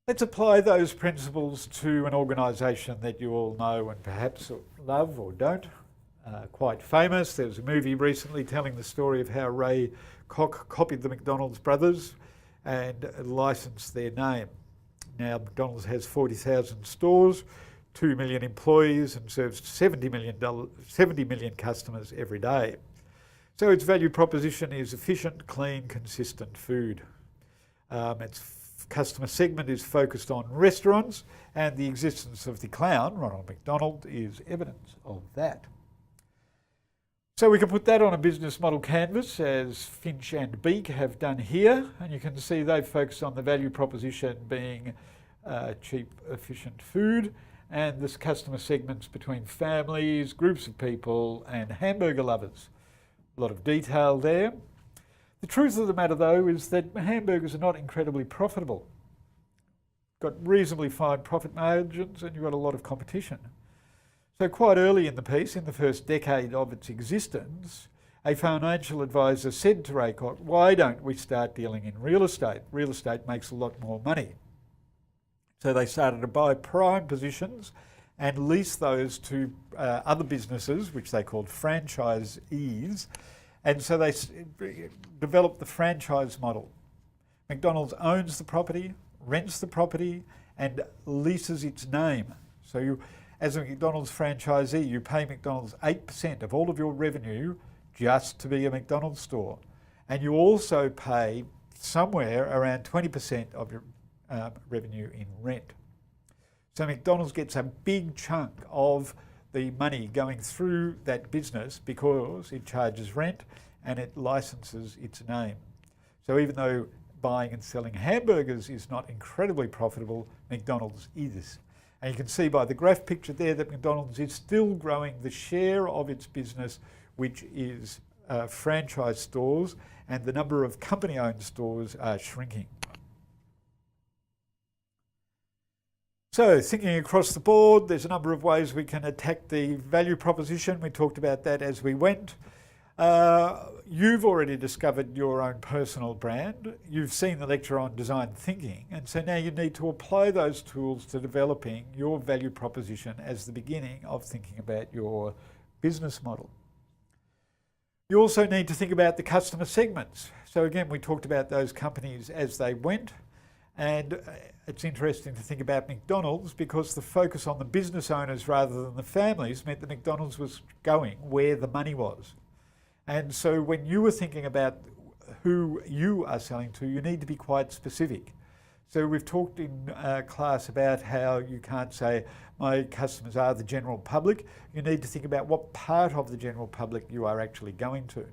Let's apply those principles to an organisation that you all know and perhaps love or don't. Quite famous. There was a movie recently telling the story of how Ray Koch copied the Macdonalds brothers and licensed their name. Now McDonald's has 40,000 stores, 2 million employees and serves 70 million customers every day. So its value proposition is efficient, clean, consistent food. Its customer segment is focused on restaurants, and the existence of the clown, Ronald McDonald, is evidence of that. So we can put that on a business model canvas, as Finch and Beak have done here, and you can see they've focused on the value proposition being cheap, efficient food, and this customer segments between families, groups of people, and hamburger lovers. A lot of detail there. The truth of the matter, though, is that hamburgers are not incredibly profitable. Got reasonably fine profit margins and you've got a lot of competition. So quite early in the piece, in the first decade of its existence, a financial advisor said to Ray Koch, why don't we start dealing in real estate? Real estate makes a lot more money. So they started to buy prime positions and lease those to other businesses, which they called franchisees. And so they developed the franchise model. McDonald's owns the property, rents the property, and leases its name. So you, as a McDonald's franchisee, you pay McDonald's 8% of all of your revenue just to be a McDonald's store. And you also pay somewhere around 20% of your revenue in rent. So McDonald's gets a big chunk of the money going through that business because it charges rent and it licenses its name. So even though buying and selling hamburgers is not incredibly profitable, McDonald's is. And you can see by the graph picture there that McDonald's is still growing the share of its business, which is franchise stores, and the number of company-owned stores are shrinking. So thinking across the board, there's a number of ways we can attack the value proposition. We talked about that as we went. You've already discovered your own personal brand. You've seen the lecture on design thinking. And so now you need to apply those tools to developing your value proposition as the beginning of thinking about your business model. You also need to think about the customer segments. So again, we talked about those companies as they went. And it's interesting to think about McDonald's because the focus on the business owners rather than the families meant that McDonald's was going where the money was. And so when you were thinking about who you are selling to, you need to be quite specific. So we've talked in class about how you can't say, my customers are the general public. You need to think about what part of the general public you are actually going to.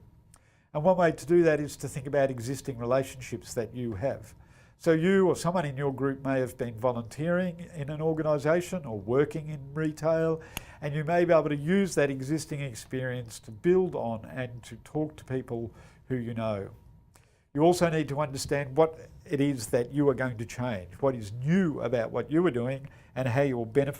And one way to do that is to think about existing relationships that you have. So you or someone in your group may have been volunteering in an organisation or working in retail, and you may be able to use that existing experience to build on and to talk to people who you know. You also need to understand what it is that you are going to change, what is new about what you are doing and how you will benefit